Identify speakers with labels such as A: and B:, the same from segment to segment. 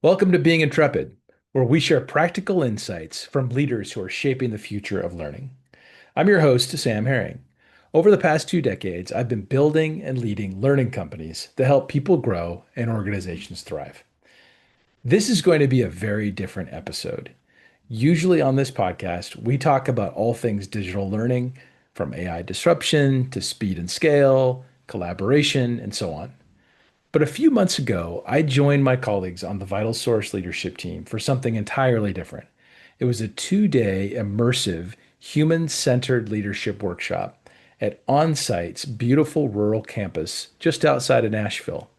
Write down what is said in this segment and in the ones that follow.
A: Welcome to Being Intrepid, where we share practical insights from leaders who are shaping the future of learning. I'm your host, Sam Herring. Over the past 2 decades, I've been building and leading learning companies to help people grow and organizations thrive. This is going to be a very different episode. Usually on this podcast, we talk about all things digital learning, from AI disruption to speed and scale, collaboration, and so on. But a few months ago, I joined my colleagues on the Vital Source leadership team for something entirely different. It was a 2 day immersive, human centered leadership workshop at Onsite's beautiful rural campus just outside of Nashville.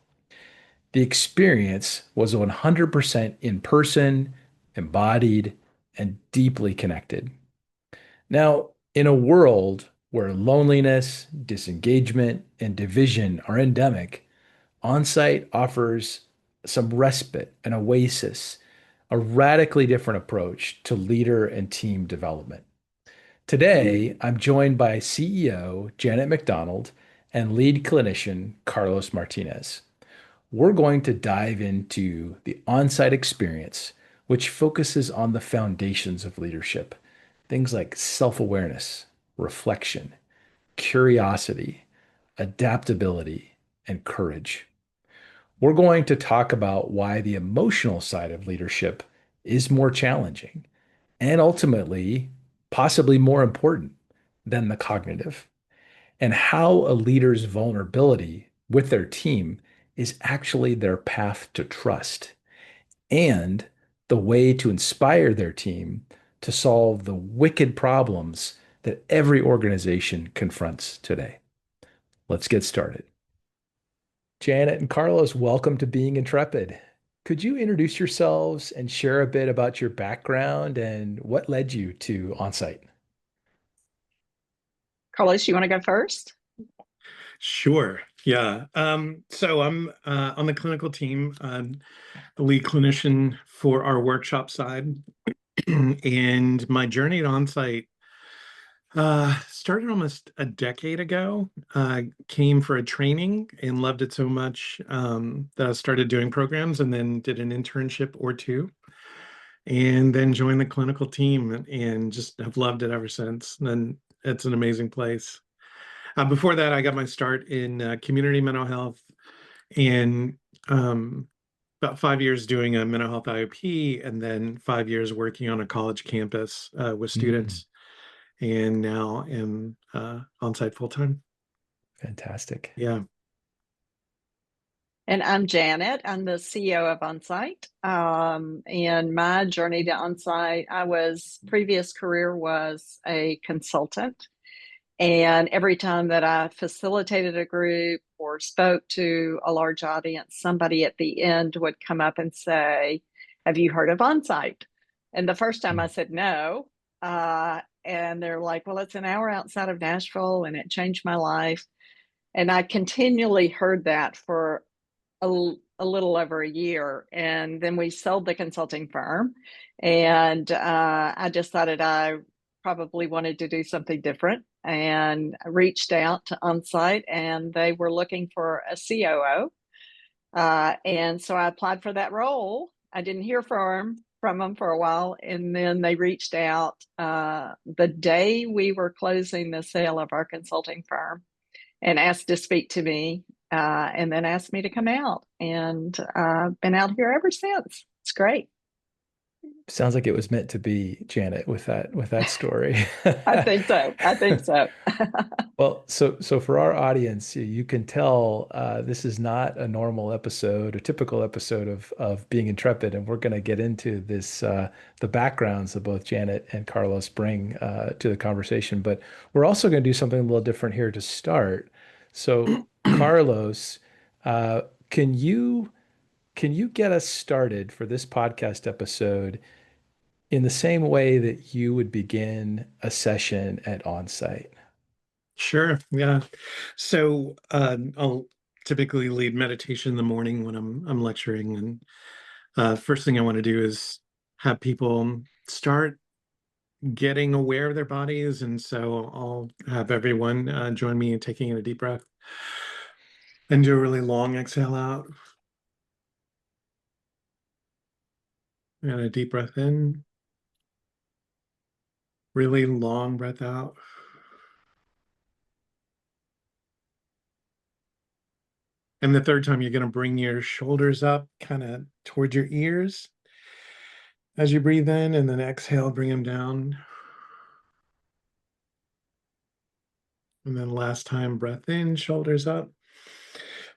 A: The experience was 100% in person, embodied, and deeply connected. Now, in a world where loneliness, disengagement, and division are endemic, Onsite offers some respite, an oasis, a radically different approach to leader and team development. Today, I'm joined by CEO Janet McDonald and lead clinician Carlos Martinez. We're going to dive into the on-site experience, which focuses on the foundations of leadership, things like self-awareness, reflection, curiosity, adaptability, and courage. We're going to talk about why the emotional side of leadership is more challenging and ultimately possibly more important than the cognitive, and how a leader's vulnerability with their team is actually their path to trust and the way to inspire their team to solve the wicked problems that every organization confronts today. Let's get started. Janet and Carlos, welcome to Being Intrepid. Could you introduce yourselves and share a bit about your background and what led you to Onsite?
B: Carlos, you want to go first?
C: Sure. Yeah. So I'm on the clinical team, the lead clinician for our workshop side. And my journey at Onsite started almost a decade ago. Came for a training and loved it so much that I started doing programs and then did an internship or two, and then joined the clinical team and just have loved it ever since. And it's an amazing place. Before that, I got my start in community mental health and about 5 years doing a mental health IOP, and then 5 years working on a college campus with
A: Mm,
C: students, and now am on site full time.
A: fantastic.
C: Yeah,
B: And I'm Janet. I'm the CEO of Onsite. And my journey to Onsite, I was previous career was a consultant. And every time that I facilitated a group or spoke to a large audience, somebody at the end would come up and say, "Have you heard of Onsite?" And the first time I
A: Mm.
B: said no. And they're like, "Well, it's an hour outside of Nashville and it changed my life." And I continually heard that for a little over a year. And then we sold the consulting firm. And I decided I probably wanted to do something different and I reached out to Onsite and they were looking for a COO. And so I applied for that role. I didn't hear from them for a while. And then they reached out the day we were closing the sale of our consulting firm and asked to speak to me, and then asked me to come out. And I've been out here ever since. It's great.
A: Sounds like it was meant to be, Janet, with that story.
B: I think so. I think so.
A: Well, so for our audience, you can tell this is not a normal episode, a typical episode of Being Intrepid, and we're going to get into this the backgrounds that both Janet and Carlos bring to the conversation. But we're also going to do something a little different here to start. So, Carlos, uh, can you can you get us started for this podcast episode in the same way that you would begin a session at Onsite?
C: sure. Yeah. So I'll typically lead meditation in the morning when I'm lecturing, and first thing I want to do is have people start getting aware of their bodies. And so I'll have everyone join me in taking in a deep breath and do a really long exhale out. And a deep breath in, really long breath out. And the third time, you're going to bring your shoulders up kind of towards your ears as you breathe in, and then exhale, bring them down. And then last time, breath in, shoulders up.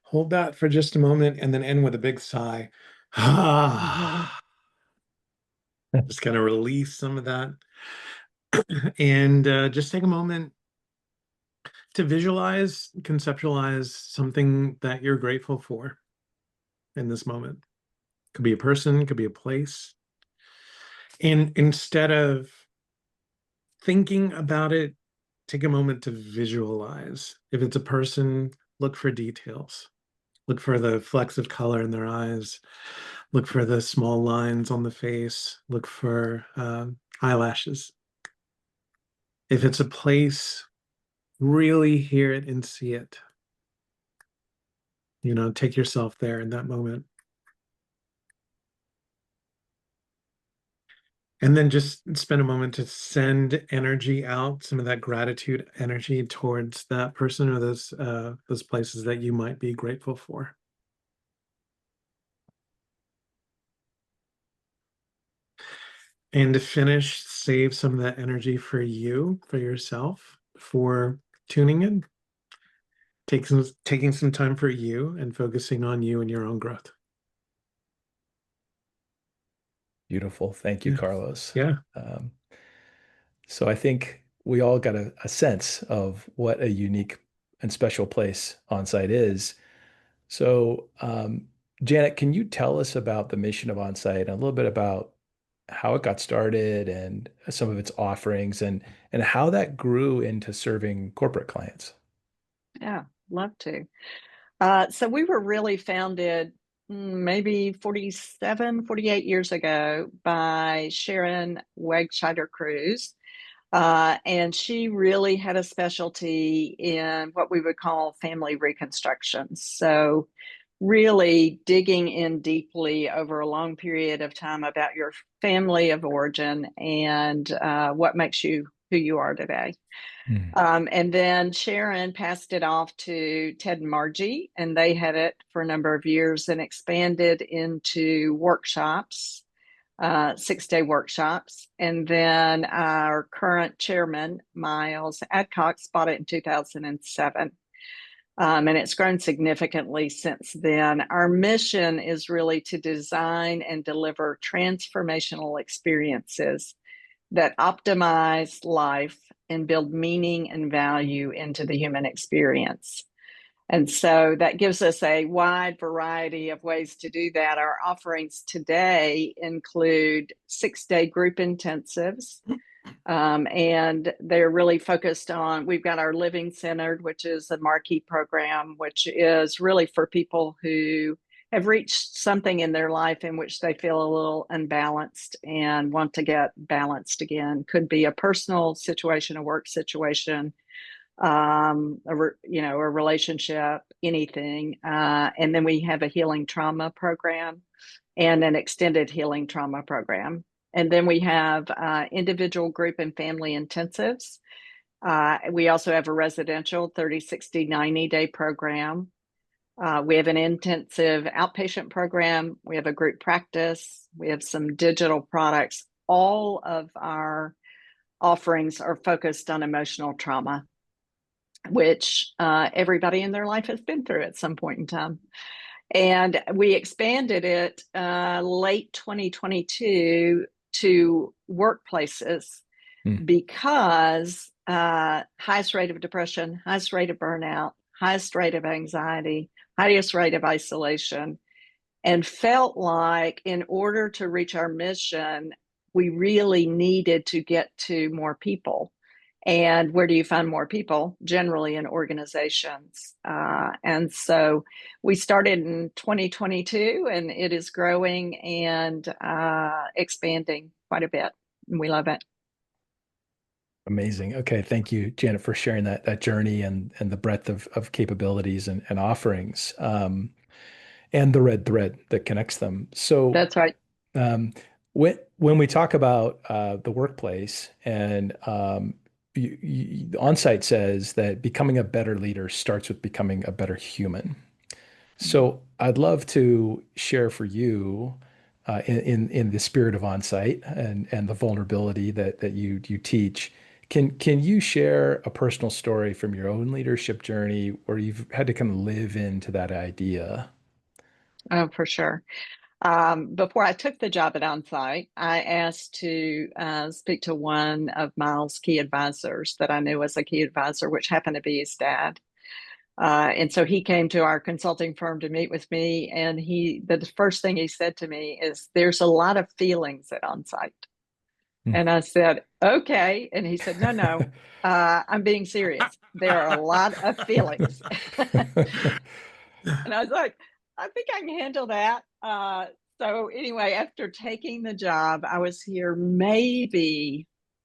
C: Hold that for just a moment and then end with a big sigh. Just kind of release some of that. And just take a moment to visualize, conceptualize something that you're grateful for in this moment. Could be a person, could be a place. And instead of thinking about it, take a moment to visualize. If it's a person, look for details. Look for the flecks of color in their eyes. Look for the small lines on the face. Look for eyelashes. If it's a place, really hear it and see it. Take yourself there in that moment. And then just spend a moment to send energy out, some of that gratitude energy towards that person or those places that you might be grateful for. And to finish, save some of that energy for you, for yourself, for tuning in, taking some time for you and focusing on you and your own growth.
A: Beautiful. Thank you,
C: Yeah.
A: Carlos.
C: Yeah.
A: So I think we all got a sense of what a unique and special place Onsite is. So, Janet, can you tell us about the mission of Onsite and a little bit about how it got started and some of its offerings and how that grew into serving corporate clients?
B: Yeah, love to. So we were really founded maybe 47, 48 years ago by Sharon Wegscheider Cruz. And she really had a specialty in what we would call family reconstruction. So really digging in deeply over a long period of time about your family of origin and what makes you who you are today.
A: Mm.
B: And then Sharon passed it off to Ted and Margie, and they had it for a number of years and expanded into workshops, 6-day workshops. And then our current chairman, Miles Adcox, bought it in 2007. And it's grown significantly since then. Our mission is really to design and deliver transformational experiences that optimize life and build meaning and value into the human experience. And so that gives us a wide variety of ways to do that. Our offerings today include 6-day group intensives. And they're really focused on, we've got our Living Centered, which is a marquee program, which is really for people who have reached something in their life in which they feel a little unbalanced and want to get balanced again. Could be a personal situation, a work situation, a relationship, anything. And then we have a healing trauma program and an extended healing trauma program. And then we have individual, group, and family intensives. We also have a residential 30, 60, 90-day program. We have an intensive outpatient program. We have a group practice. We have some digital products. All of our offerings are focused on emotional trauma, which everybody in their life has been through at some point in time. And we expanded it late 2022 to workplaces because highest rate of depression, highest rate of burnout, highest rate of anxiety, highest rate of isolation, and felt like in order to reach our mission, we really needed to get to more people. And where do you find more people? Generally in organizations. And so we started in 2022 and it is growing and expanding quite a bit. And we love it.
A: Amazing. Okay, thank you, Janet, for sharing that journey and the breadth of capabilities and offerings, and the red thread that connects them. So,
B: That's right.
A: um, When we talk about the workplace and Onsite says that becoming a better leader starts with becoming a better human. So I'd love to share for you in the spirit of Onsite and the vulnerability that you teach. Can you share a personal story from your own leadership journey where you've had to kind of live into that idea?
B: Oh, for sure. Before I took the job at Onsite, I asked to speak to one of Miles' key advisors that I knew was a key advisor, which happened to be his dad. And so he came to our consulting firm to meet with me, and the first thing he said to me is, "There's a lot of feelings at Onsite." And I said, "Okay." And he said, "No, no, I'm being serious. There are a lot of feelings." And I was like, "I think I can handle that." So anyway, after taking the job, I was here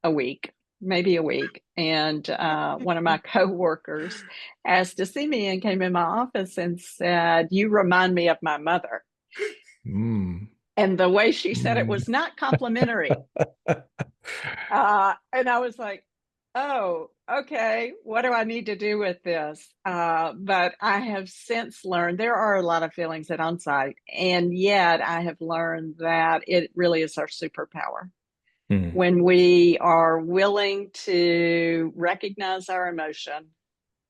B: a week, maybe a week. And one of my coworkers asked to see me and came in my office and said, "You remind me of my mother."
A: Mm.
B: And the way she said it
A: Mm.
B: was not complimentary. And I was like, "Oh, okay. What do I need to do with this?" But I have since learned there are a lot of feelings at Onsite, and yet I have learned that it really is our superpower.
A: Mm.
B: When we are willing to recognize our emotion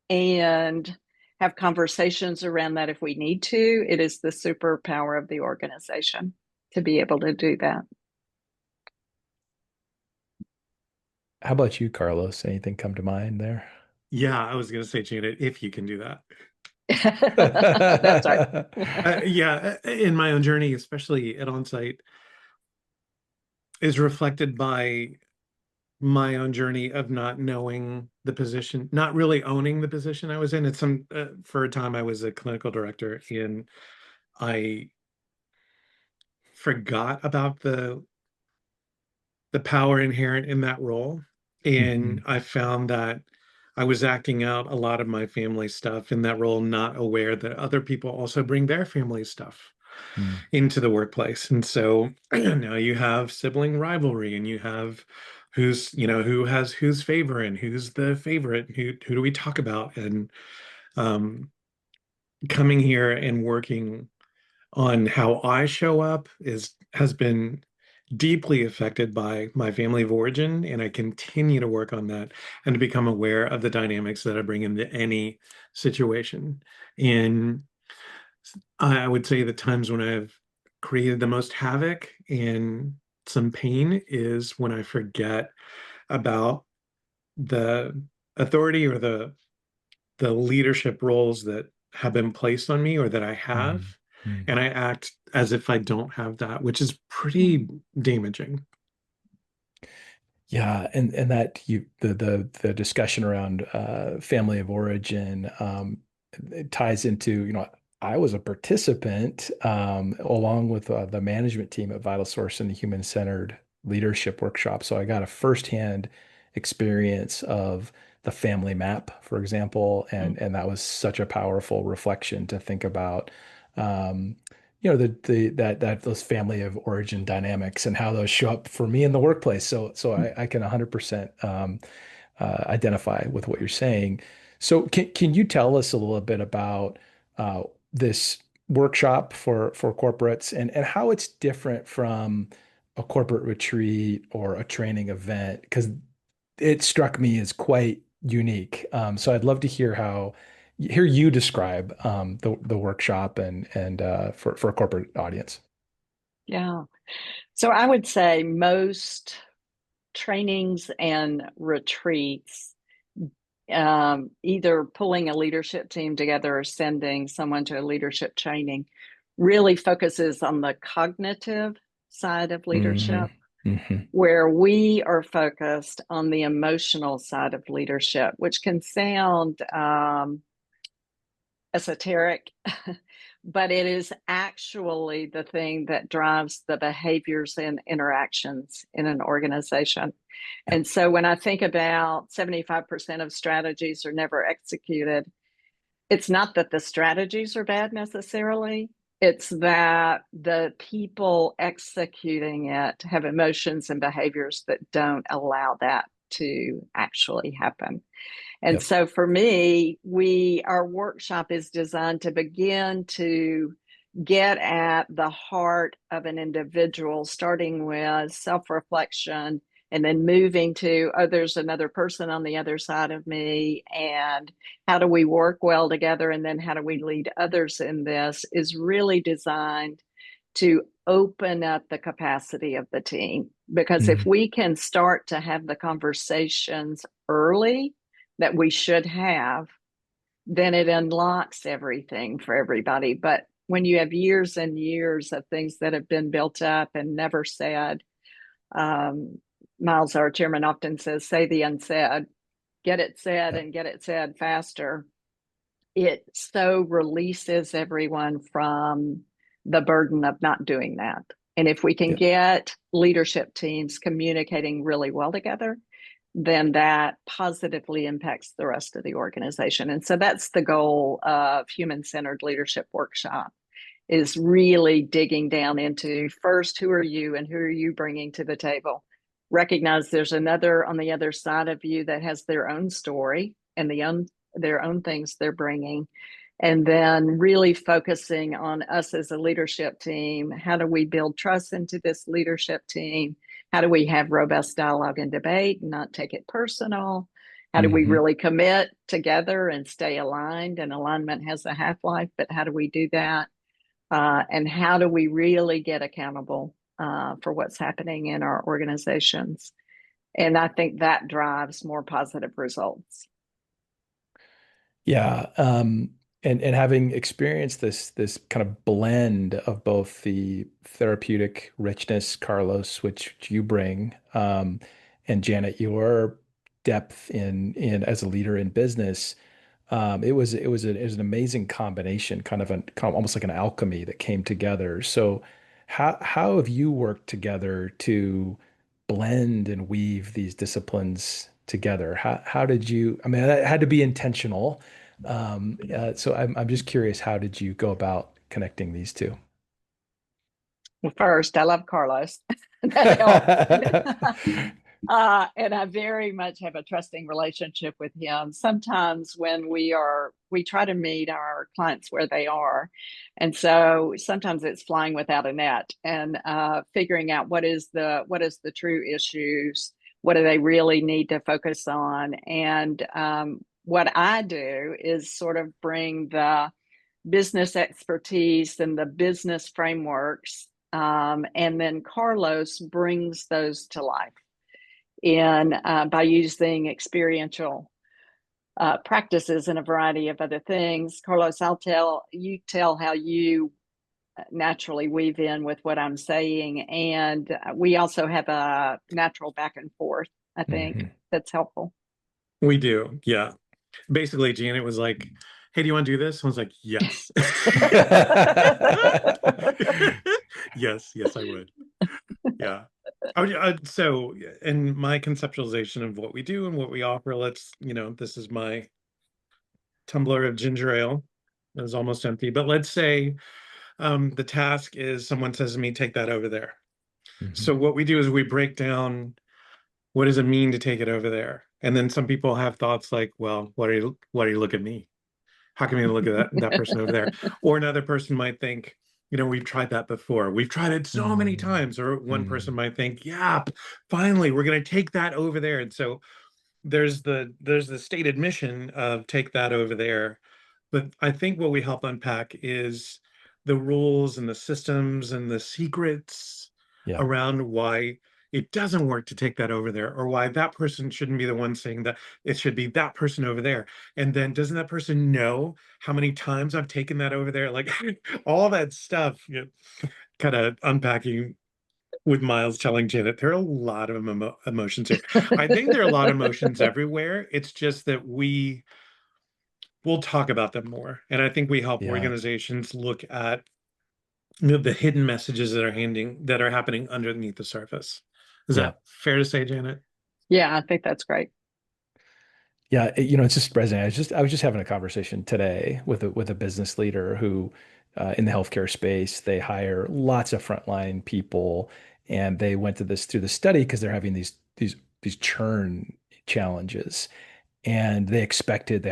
B: and have conversations around that if we need to, it is the superpower of the organization to be able to do that.
A: How about you, Carlos? Anything come to mind there?
C: Yeah, I was going to say, Janet, if you can do that.
B: That's right.
C: Yeah, in my own journey, especially at Onsite, is reflected by my own journey of not knowing the position, not really owning the position I was in. For a time I was a clinical director, and I forgot about the power inherent in that role. And
A: Mhm.
C: I found that I was acting out a lot of my family stuff in that role, not aware that other people also bring their family stuff
A: Mm.
C: into the workplace. And so now you have sibling rivalry, and you have who has whose favor and who's the favorite, who do we talk about? And um, coming here and working on how I show up has been deeply affected by my family of origin, and I continue to work on that and to become aware of the dynamics that I bring into any situation. And I would say the times when I've created the most havoc and some pain is when I forget about the authority or the leadership roles that have been placed on me or that I have,
A: Mm. Mm.
C: and I act as if I don't have that, which is pretty
B: Mhm.
C: damaging.
A: Yeah, and that the discussion around family of origin it ties into, I was a participant along with the management team at Vital Source in the human-centered leadership workshop. So I got a firsthand experience of the family map, for example, and that was such a powerful reflection to think about. Um, that those family of origin dynamics and how those show up for me in the workplace. So I can 100% identify with what you're saying. So can you tell us a little bit about this workshop for corporates and how it's different from a corporate retreat or a training event? Because it struck me as quite unique. So I'd love to hear you describe the workshop and for a corporate audience.
B: Yeah. So I would say most trainings and retreats, either pulling a leadership team together or sending someone to a leadership training, really focuses on the cognitive side of
A: Hmm.
B: leadership,
A: Hmm.
B: where we are focused on the emotional side of leadership, which can sound esoteric, but it is actually the thing that drives the behaviors and interactions in an organization.
A: Yeah.
B: And so when I think about 75% of strategies are never executed, it's not that the strategies are bad necessarily. It's that the people executing it have emotions and behaviors that don't allow that to actually happen. And
A: Yep.
B: so for me, our workshop is designed to begin to get at the heart of an individual, starting with self-reflection and then moving to, oh, there's another person on the other side of me, and how do we work well together, and then how do we lead others in this, is really designed to open up the capacity of the team. Because if
A: Mhm.
B: we can start to have the conversations early that we should have, then it unlocks everything for everybody. But when you have years and years of things that have been built up and never said, um, Miles, our chairman, often says, say the unsaid, get it said
A: Yep.
B: and get it said faster. It so releases everyone from the burden of not doing that. And if we can
A: Yep.
B: get leadership teams communicating really well together, then that positively impacts the rest of the organization. And so that's the goal of human-centered leadership workshop, is really digging down into, first, who are you and who are you bringing to the table? Recognize there's another on the other side of you that has their own story and their own things they're bringing. And then really focusing on us as a leadership team. How do we build trust into this leadership team? How do we have robust dialogue and debate and not take it personal? How do we
A: Hmm.
B: really commit together and stay aligned? And alignment has a half-life, but how do we do that? And how do we really get accountable for what's happening in our organizations? And I think that drives more positive results.
A: Yeah. And having experienced this kind of blend of both the therapeutic richness, Carlos, which you bring, and Janet, your depth in as a leader in business, it was an amazing combination, kind of almost like an alchemy that came together. So how have you worked together to blend and weave these disciplines together? How did you, I mean, that had to be intentional. So I'm just curious, how did you go about connecting these two?
B: Well, first, I love Carlos. That helps. And I very much have a trusting relationship with him. Sometimes when we try to meet our clients where they are. And so sometimes it's flying without a net and figuring out what is the true issues, what do they really need to focus on. And what I do is sort of bring the business expertise and the business frameworks. And then Carlos brings those to life in by using experiential practices and a variety of other things. Carlos, tell how you naturally weave in with what I'm saying. And we also have a natural back and forth, I think,
A: Mhm.
B: that's helpful.
C: We do, yeah. Basically, Janet was like, "Hey, do you want to do this?" I was like, "Yes." Yes, yes, I would. Yeah. So, in my conceptualization of what we do and what we offer, this is my tumbler of ginger ale. It was almost empty, but let's say the task is someone says to me, take that over there.
A: Mhm.
C: So what we do is we break down what does it mean to take it over there? And then some people have thoughts like, well, why do you look at me? How can you look at that person over there? Or another person might think, we've tried that before. We've tried it so many
A: Mhm.
C: times. Or one person
A: Mhm.
C: might think, yeah, finally, we're going to take that over there. And so there's the stated mission of take that over there. But I think what we help unpack is the rules and the systems and the secrets
A: Yeah.
C: around why it doesn't work to take that over there, or why that person shouldn't be the one saying that it should be that person over there. And then doesn't that person know how many times I've taken that over there? Like all that stuff, kind of unpacking with Miles telling Janet, there are a lot of emotions here. I think there are a lot of emotions everywhere. It's just that we'll talk about them more. And I think we help
A: Yeah.
C: organizations look at the hidden messages that are happening underneath the surface. Is
A: Yeah.
C: that fair to say, Janet?
B: Yeah, I think that's great.
A: Yeah, it's just resonating. I was just having a conversation today with a business leader who, in the healthcare space, they hire lots of frontline people, and they went through the study because they're having these churn challenges, and they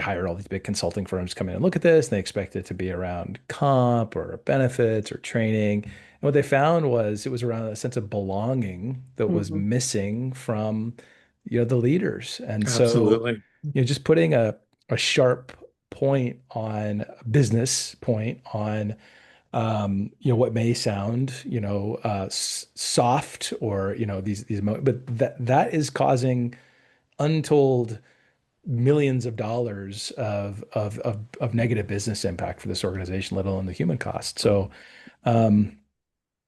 A: hired all these big consulting firms to come in and look at this, and they expected it to be around comp or benefits or training. And what they found was it was around a sense of belonging that was
B: Mhm.
A: missing from, the leaders. And so,
C: Absolutely.
A: just putting a sharp point on a business point on, what may sound, soft, or, but that is causing untold millions of dollars of negative business impact for this organization, let alone the human cost. So, um,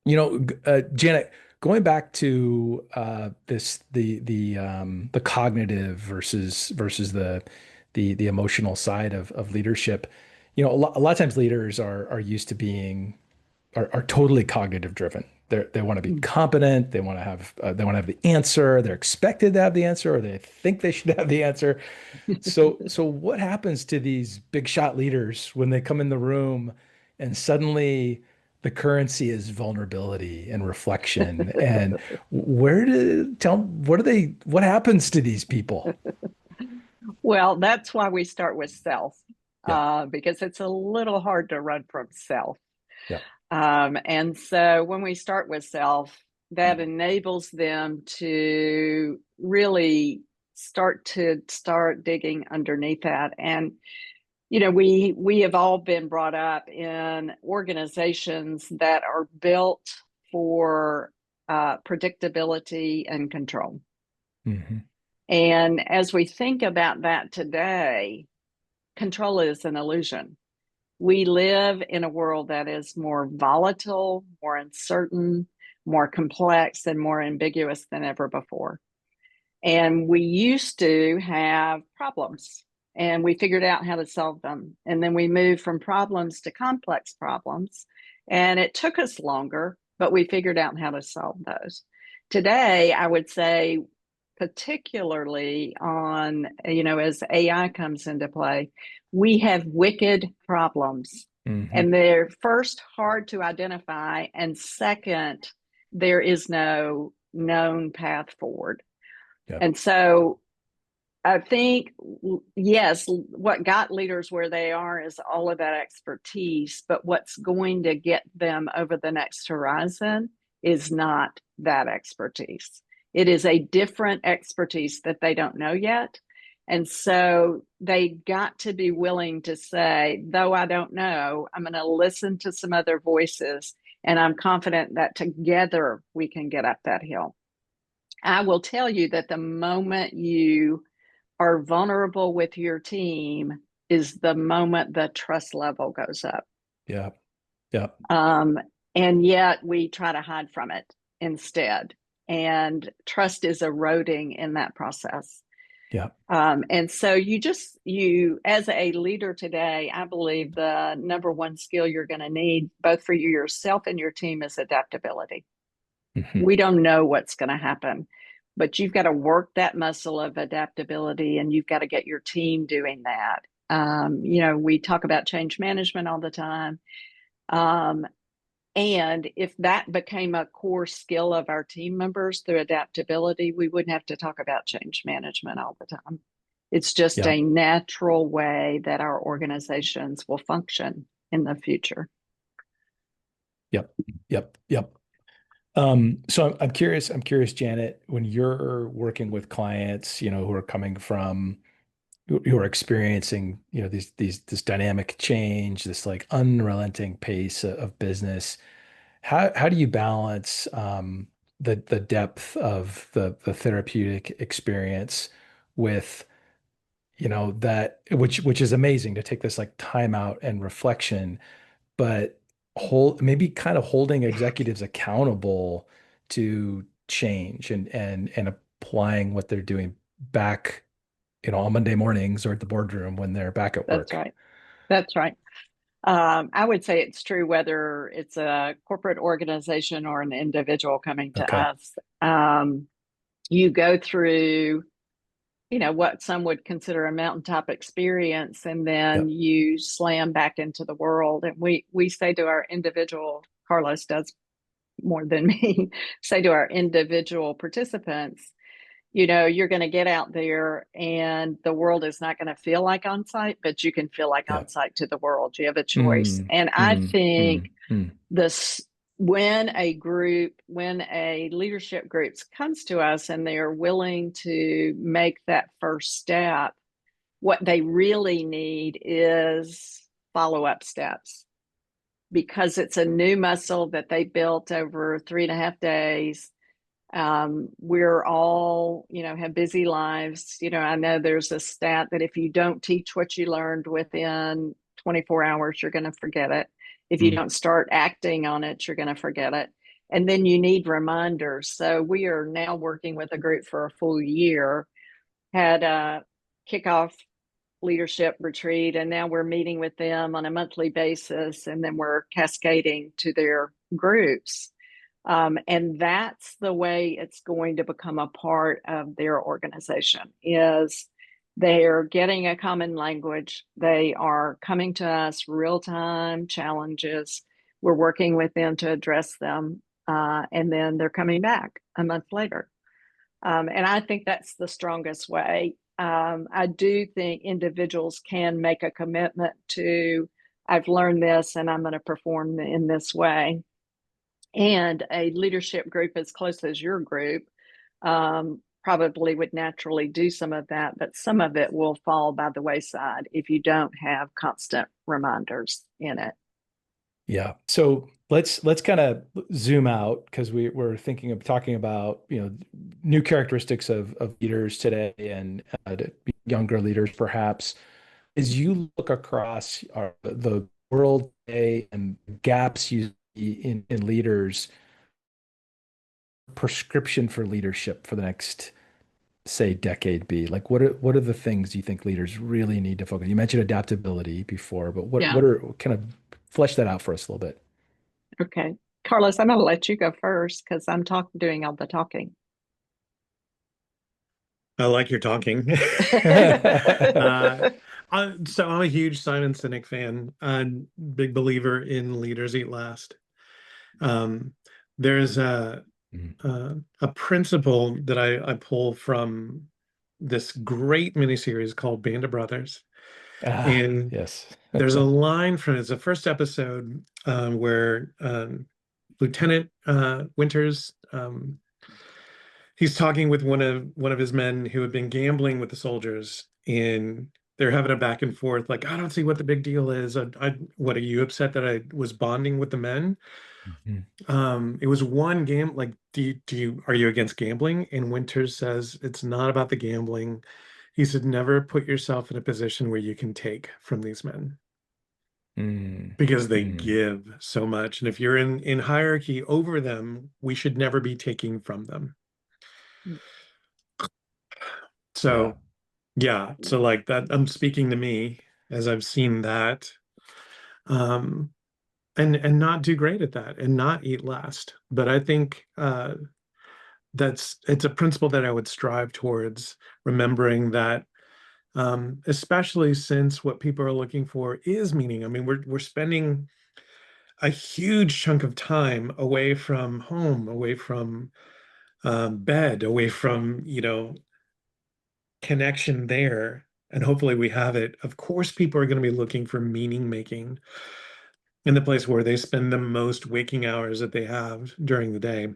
A: Janet, going back to the cognitive versus the emotional side of leadership. A lot of times leaders are used to being are totally cognitive driven. They want to be
B: Mm.
A: competent. They want to have the answer. They're expected to have the answer, or they think they should have the answer. So what happens to these big shot leaders when they come in the room and suddenly the currency is vulnerability and reflection? And what happens to these people?
B: Well, that's why we start with self,
A: Yeah.
B: because it's a little hard to run from self.
A: Yeah.
B: And so when we start with self, that enables them to really start digging underneath that. And we have all been brought up in organizations that are built for predictability and control.
A: Hmm.
B: And as we think about that today, control is an illusion. We live in a world that is more volatile, more uncertain, more complex, and more ambiguous than ever before. And we used to have problems and we figured out how to solve them. And then we moved from problems to complex problems. And it took us longer, but we figured out how to solve those. Today, I would say, particularly as AI comes into play, we have wicked problems.
A: Hmm.
B: And they're first hard to identify. And second, there is no known path forward.
A: Yeah.
B: And so I think, yes, what got leaders where they are is all of that expertise, but what's going to get them over the next horizon is not that expertise. It is a different expertise that they don't know yet. And so they got to be willing to say, though I don't know, I'm going to listen to some other voices, and I'm confident that together we can get up that hill. I will tell you that the moment you are vulnerable with your team is the moment the trust level goes up.
A: Yeah. Yeah.
B: Um, and yet we try to hide from it instead. And trust is eroding in that process.
A: Yeah.
B: And so as a leader today, I believe the number one skill you're going to need, both for yourself and your team, is adaptability.
A: Hmm.
B: We don't know what's going to happen, but you've got to work that muscle of adaptability, and you've got to get your team doing that. We talk about change management all the time. And if that became a core skill of our team members through adaptability, we wouldn't have to talk about change management all the time. It's just
A: Yeah.
B: a natural way that our organizations will function in the future.
A: Yep. Yep. Yep. So I'm curious, Janet, when you're working with clients, who are coming from, who are experiencing, this dynamic change, this like unrelenting pace of business. How do you balance the depth of the therapeutic experience with, that which is amazing to take this like time out and reflection, but maybe kind of holding executives accountable to change and applying what they're doing back, on Monday mornings or at the boardroom when they're back at
B: That's
A: work.
B: right. That's right. I would say it's true whether it's a corporate organization or an individual coming to
A: Okay.
B: us. You go through what some would consider a mountaintop experience, and then
A: Yep.
B: you slam back into the world. And we say to our individual, Carlos does more than me, say to our individual participants, you're going to get out there and the world is not going to feel like on site, but you can feel like on
A: Yep.
B: site to the world. You have a choice.
A: Mm,
B: And I
A: mm,
B: think
A: mm, mm.
B: this, when a leadership group comes to us and they're willing to make that first step, what they really need is follow-up steps, because it's a new muscle that they built over 3.5 days. We're all, have busy lives. I know there's a stat that if you don't teach what you learned within 24 hours, you're going to forget it. If you
A: Mm.
B: don't start acting on it, you're going to forget it. And then you need reminders. So we are now working with a group for a full year, had a kickoff leadership retreat, and now we're meeting with them on a monthly basis, and then we're cascading to their groups. And that's the way it's going to become a part of their organization. Is they're getting a common language. They are coming to us real-time challenges. We're working with them to address them. And then they're coming back a month later. And I think that's the strongest way. I do think individuals can make a commitment to, I've learned this and I'm going to perform in this way. And a leadership group as close as your group probably would naturally do some of that, but some of it will fall by the wayside if you don't have constant reminders in it.
A: Yeah. So let's kind of zoom out because we're thinking of talking about, new characteristics of leaders today and younger leaders perhaps. As you look across the world today and gaps you see in leaders, prescription for leadership for the next, say, decade be? Like what are the things you think leaders really need to focus? You mentioned adaptability before, but what
B: Yeah.
A: what are kind of flesh that out for us a little bit.
B: Okay. Carlos, I'm going to let you go first because I'm doing all the talking.
C: I like your talking. uh, so I'm a huge Simon Sinek fan. Big believer in leaders eat last. Um, there's
A: Mm.
C: a principle that I pull from this great miniseries called Band of Brothers,
A: Ah,
C: and
A: yes.
C: there's a line from it's the first episode where Lieutenant Winters he's talking with one of his men who had been gambling with the soldiers, and they're having a back and forth. Like, I don't see what the big deal is. What are you upset that I was bonding with the men?
A: Mhm.
C: It was one game. Like, are you against gambling? And Winters says it's not about the gambling. He said, never put yourself in a position where you can take from these men
A: Mm.
C: because they
A: Mm.
C: give so much. And if you're in hierarchy over them, we should never be taking from them.
A: Yeah.
C: So yeah, so like that, I'm speaking to me as I've seen that, um, and not do great at that, and not eat last. But I think it's a principle that I would strive towards, remembering that, especially since what people are looking for is meaning. I mean, we're spending a huge chunk of time away from home, away from bed, away from connection there, and hopefully we have it. Of course, people are going to be looking for meaning making in the place where they spend the most waking hours that they have during the day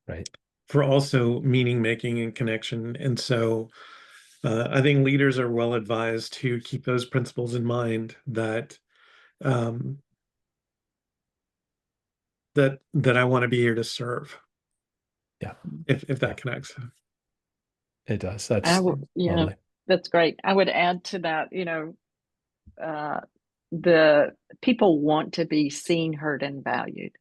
A: Right.
C: for also meaning making and connection. And so I think leaders are well advised to keep those principles in mind um, that I want to be here to serve,
A: Yeah.
C: if
A: Yeah.
C: that connects.
A: It does.
B: I
A: That's
B: would,
A: lovely.
B: that's great. I would add to that, uh, the people want to be seen, heard, and valued.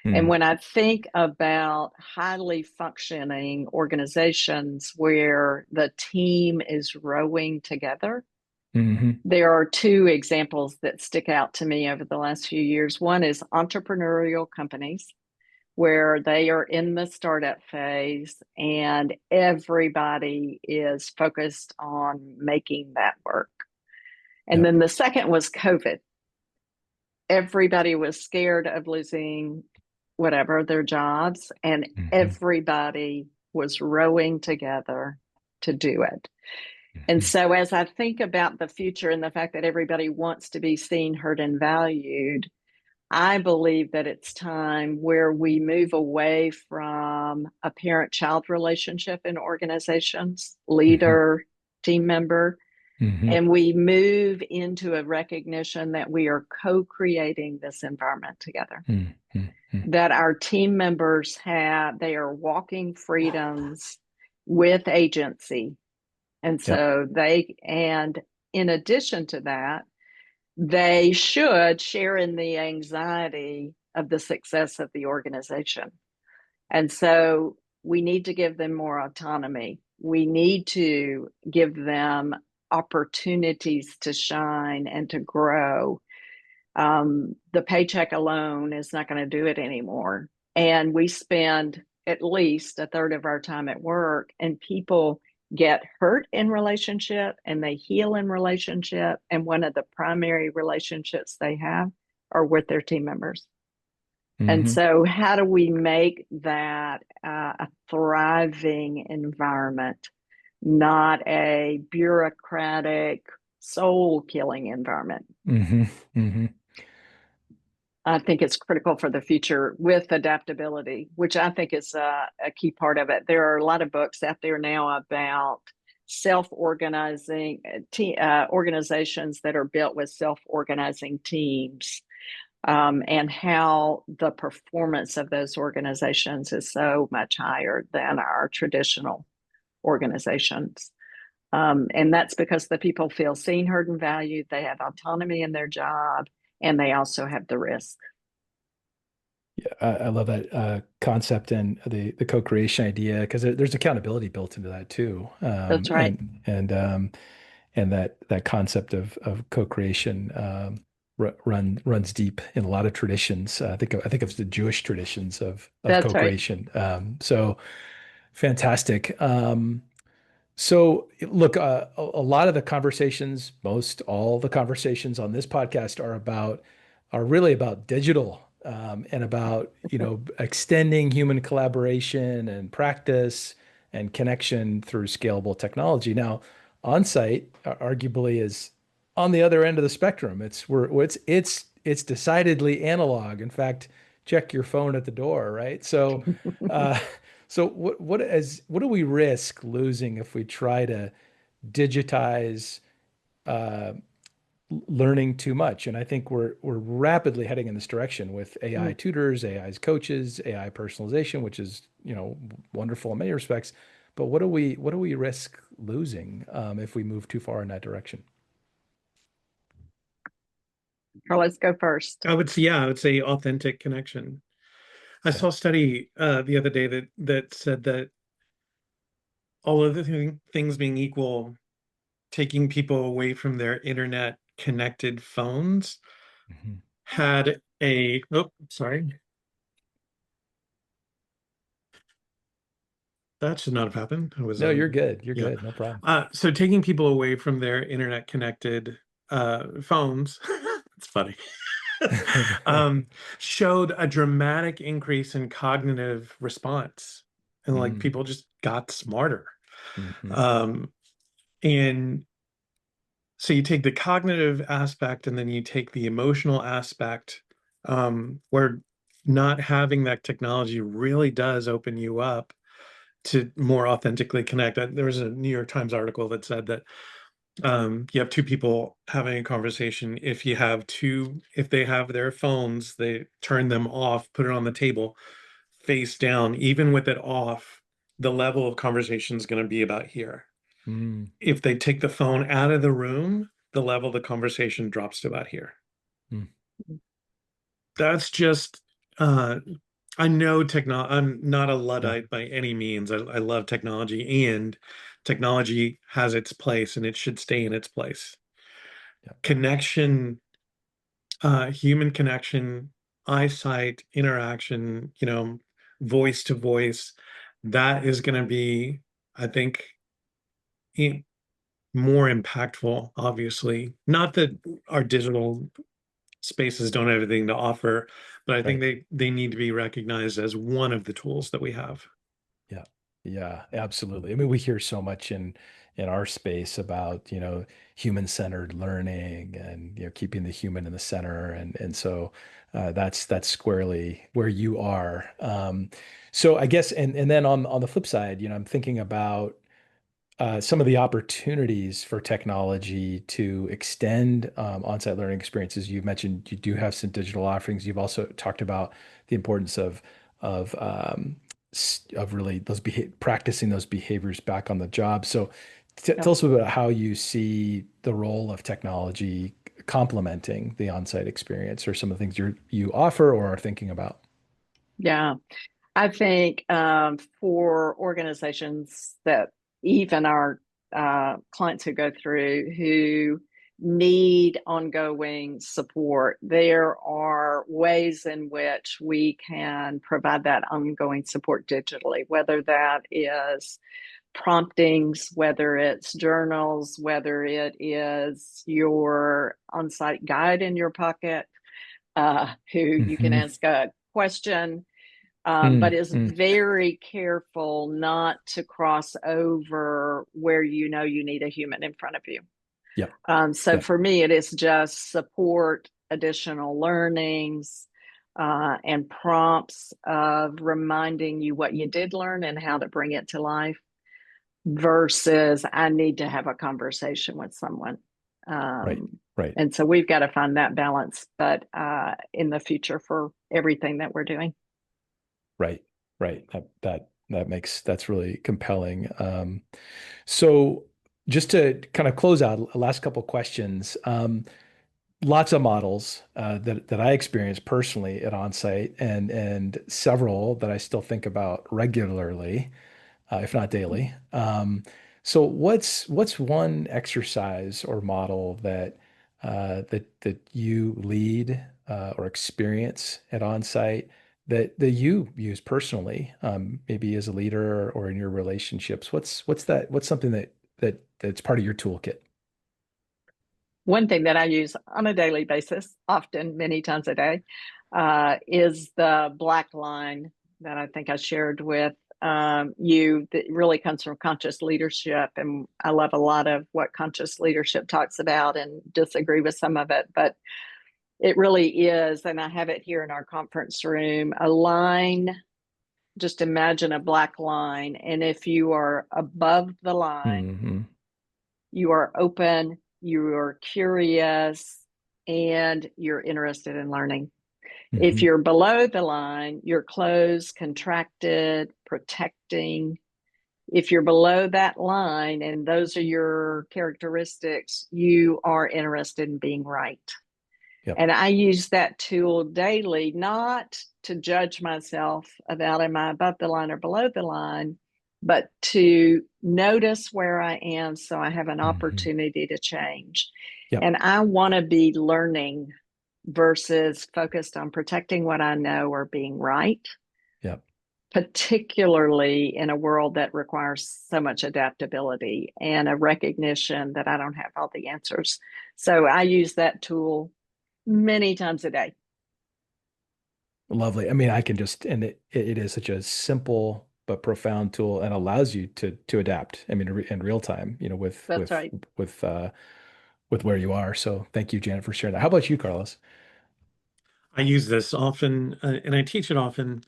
B: And
A: Mm.
B: when I think about highly functioning organizations where the team is rowing together,
A: Hmm.
B: there are two examples that stick out to me over the last few years. One is entrepreneurial companies where they are in the startup phase and everybody is focused on making that work. And
A: Yep.
B: then the second was COVID. Everybody was scared of losing whatever their jobs, and
A: Hmm.
B: everybody was rowing together to do it. And
A: Hmm.
B: so, as I think about the future and the fact that everybody wants to be seen, heard, and valued, I believe that it's time where we move away from a parent child relationship in organizations,
A: Hmm.
B: leader, team member,
A: Hmm.
B: and we move into a recognition that we are co creating this environment together.
A: Hmm. Hmm.
B: That our team members they are walking freedoms with agency. And
A: Yep.
B: so and in addition to that, they should share in the anxiety of the success of the organization. And so we need to give them more autonomy. We need to give them opportunities to shine and to grow. The paycheck alone is not going to do it anymore. And we spend at least a third of our time at work, and people get hurt in relationship and they heal in relationship. And one of the primary relationships they have are with their team members. And
A: Hmm.
B: so, how do we make that a thriving environment, not a bureaucratic, soul killing environment?
A: Hmm. Hmm.
B: I think it's critical for the future with adaptability, which I think is a key part of it. There are a lot of books out there now about self-organizing organizations that are built with self-organizing teams, and how the performance of those organizations is so much higher than our traditional organizations. And that's because the people feel seen, heard, and valued. They have autonomy in their job, and they also have the risk.
A: Yeah, I love that concept and the co-creation idea because there's accountability built into that too,
B: That's right.
A: and that concept of co-creation runs deep in a lot of traditions. I think of the Jewish traditions of
B: That's right.
A: co-creation. So fantastic. So, look, a lot of the conversations, most all the conversations on this podcast are really about digital and about, extending human collaboration and practice and connection through scalable technology. Now, Onsite arguably is on the other end of the spectrum. It's decidedly analog. In fact, check your phone at the door, right? Uh, so what do we risk losing if we try to digitize uh, learning too much? And I think we're rapidly heading in this direction with AI
B: Mm.
A: tutors, AI as coaches, AI personalization, which is, wonderful in many respects. But what do we risk losing if we move too far in that direction?
B: Carlos, go first.
C: I would say authentic connection. I
A: Yeah.
C: saw a study the other day that said that all of the things being equal, taking people away from their internet connected phones
A: Mhm.
C: had sorry, that should not have happened. It was
A: No, you're good. You're
C: yeah.
A: good. No problem.
C: So taking people away from their internet connected phones, it's funny, um, showed a dramatic increase in cognitive response, and like
A: Mm,
C: people just got smarter.
A: mhm,
C: Um, and so you take the cognitive aspect and then you take the emotional aspect, where not having that technology really does open you up to more authentically connect. There was a New York Times article that said that you have two people having a conversation. If they have their phones, they turn them off, put it on the table, face down, even with it off, the level of conversation is going to be about here.
A: mm,
C: If they take the phone out of the room, the level of the conversation drops to about here.
A: mm.
C: That's just uh I know I'm not a
A: Yeah.
C: Luddite by any means. I love technology, and technology has its place and it should stay in its place.
A: Yeah.
C: Connection, human connection, eyesight, interaction, voice to voice, that is going to be, I think, i- more impactful, obviously. Not that our digital spaces don't have anything to offer, but I think
A: Right.
C: they need to be recognized as one of the tools that we have.
A: Yeah. Yeah, absolutely. I mean, we hear so much in our space about, human-centered learning and, keeping the human in the center. And so that's squarely where you are. So I guess and then on the flip side, I'm thinking about some of the opportunities for technology to extend on-site learning experiences. You mentioned you do have some digital offerings. You've also talked about the importance of really practicing those behaviors back on the job. So
B: Yep.
A: tell us about how you see the role of technology complementing the on-site experience, or some of the things you offer or are thinking about.
B: Yeah. I think for organizations that even our clients who go through who need ongoing support, there are ways in which we can provide that ongoing support digitally, whether that is promptings, whether it's journals, whether it is your on-site guide in your pocket, who you can
A: Hmm.
B: ask a question, but is
A: Mm.
B: very careful not to cross over where you need a human in front of you.
A: Yep.
B: So
A: Yep.
B: for me, it is just support additional learnings and prompts of reminding you what you did learn and how to bring it to life versus I need to have a conversation with someone.
A: Right.
B: Um,
A: Right.
B: and so we've got to find that balance, but in the future for everything that we're doing.
A: Right, right. That's really compelling. So just to kind of close out, last couple questions. Lots of models that I experienced personally at onsite, and several that I still think about regularly, if not daily. So what's one exercise or model that you lead or experience at onsite that you use personally, maybe as a leader or in your relationships? What's that? What's something that's part of your toolkit?
B: One thing that I use on a daily basis, often many times a day, is the black line that I think I shared with you that really comes from conscious leadership. And I love a lot of what conscious leadership talks about and disagree with some of it. But it really is, and I have it here in our conference room, a line. Just imagine a black line. And if you are above the line,
A: Hmm.
B: you are open, you are curious, and you're interested in learning. If
A: Hmm.
B: you're below the line, you're closed, contracted, protecting. If you're below that line and those are your characteristics, you are interested in being right.
A: Yep.
B: And I use that tool daily, not to judge myself about am I above the line or below the line, but to notice where I am so I have an
A: Hmm.
B: opportunity to change.
A: Yep.
B: And I want to be learning versus focused on protecting what I know or being right,
A: Yep.
B: particularly in a world that requires so much adaptability and a recognition that I don't have all the answers. So I use that tool many times a day.
A: Lovely. I mean, I can just, and it is such a simple but profound tool, and allows you to adapt. I mean, in real time, with
B: That's right.
A: with where you are. So thank you, Janet, for sharing that. How about you, Carlos?
C: I use this often, and I teach it often,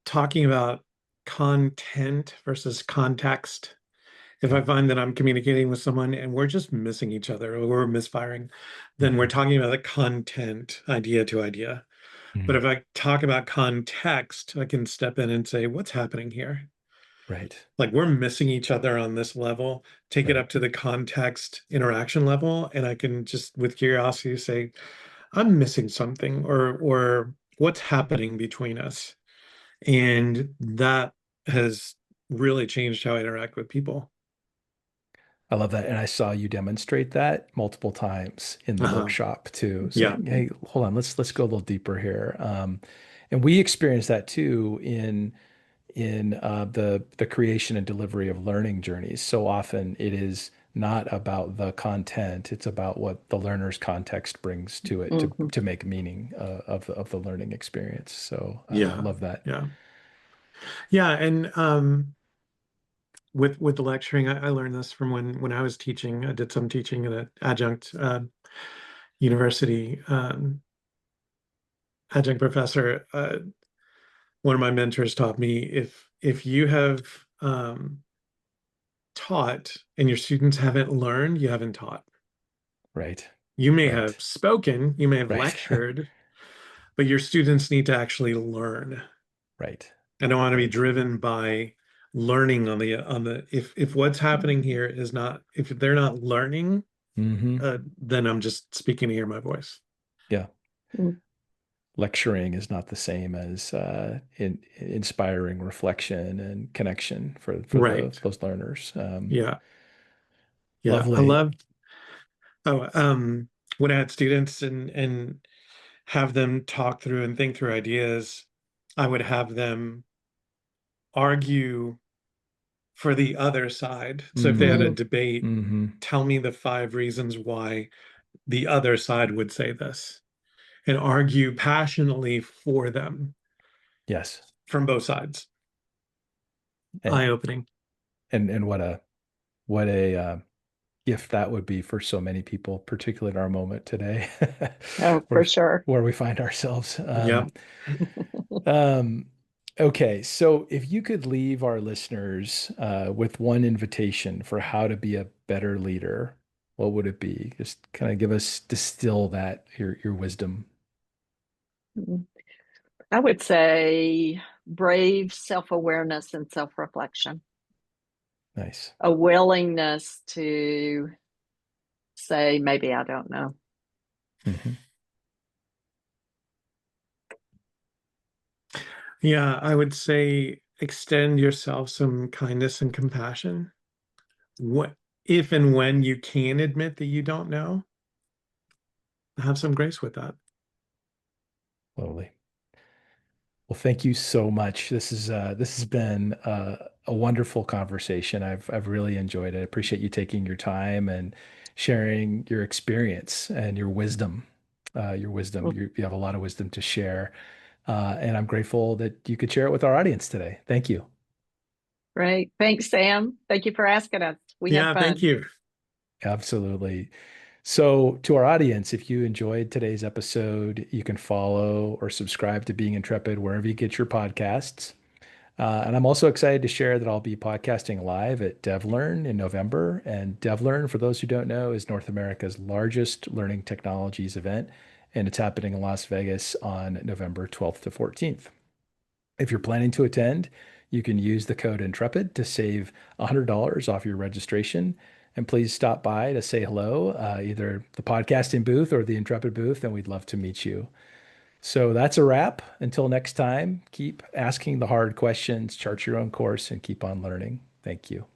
C: talking about content versus context. If I
A: Okay.
C: find that I'm communicating with someone and we're just missing each other or we're misfiring, then we're
A: Mhm.
C: talking about the content, idea to idea. But
A: Mhm.
C: if I talk about context, I can step in and say, what's happening here?
A: Right.
C: Like we're missing each other on this level, take it
A: Right.
C: up to the context interaction level, and I can just with curiosity say, I'm missing something, or what's happening between us. And that has really changed how I interact with people.
A: I love that. And I saw you demonstrate that multiple times in the
C: Uh-huh.
A: workshop too,
C: Yeah.
A: saying, "Hey, hold on, let's go a little deeper here." And we experience that too in the creation and delivery of learning journeys. So often it is not about the content; it's about what the learner's context brings to it
B: Hmm.
A: to make meaning of the learning experience. So
C: Yeah.
A: love that.
C: Yeah. Yeah. And with the lecturing, I learned this from when I was teaching. I did some teaching at an adjunct university, adjunct professor. One of my mentors taught me if you have taught and your students haven't learned, you haven't taught.
A: Right.
C: You may have
A: Right.
C: spoken, you may have
A: Right.
C: lectured, but your students need to actually learn.
A: Right.
C: I don't want to be
A: Right.
C: driven by learning on the if what's happening here is not if they're not learning,
A: Hmm.
C: then I'm just speaking to hear my voice.
A: Yeah. Lecturing is not the same as inspiring reflection and connection for
C: Right.
A: those learners.
C: Yeah. Yeah. I
A: Lovely.
C: love oh when I had students and have them talk through and think through ideas, I would have them argue for the other side. So if they had
A: Hmm.
C: a debate,
A: Hmm.
C: tell me the 5 reasons why the other side would say this and argue passionately for them
A: Yes.
C: from both sides.
A: And
C: Eye-opening.
A: and what a gift that would be for so many people, particularly in our moment today,
B: Oh,
A: where
B: for sure.
A: where we find ourselves.
C: Yep.
A: Um, okay, so if you could leave our listeners with one invitation for how to be a better leader, what would it be? Just kind of give us distill that your wisdom.
B: I would say brave self-awareness and self-reflection,
A: Nice.
B: a willingness to say, maybe I don't know.
A: Hmm.
C: Yeah, I would say extend yourself some kindness and compassion. What if and when you can admit that you don't know, have some grace with that.
A: Totally. Well, thank you so much. This has been a wonderful conversation. I've really enjoyed it. I appreciate you taking your time and sharing your experience and your wisdom. Your wisdom.
B: Well,
A: You have a lot of wisdom to share, and I'm grateful that you could share it with our audience today. Thank you.
B: great. Thanks, Sam. Thank you for asking us. We had
C: Yeah, thank
B: fun.
C: you.
A: Absolutely. So, to our audience, if you enjoyed today's episode, you can follow or subscribe to Being Intrepid wherever you get your podcasts. And I'm also excited to share that I'll be podcasting live at DevLearn in November. And DevLearn, for those who don't know, is North America's largest learning technologies event. And it's happening in Las Vegas on November 12th to 14th. If you're planning to attend, you can use the code Intrepid to save $100 off your registration. And please stop by to say hello, either the podcasting booth or the Intrepid booth, and we'd love to meet you. So that's a wrap. Until next time, keep asking the hard questions, chart your own course, and keep on learning. Thank you.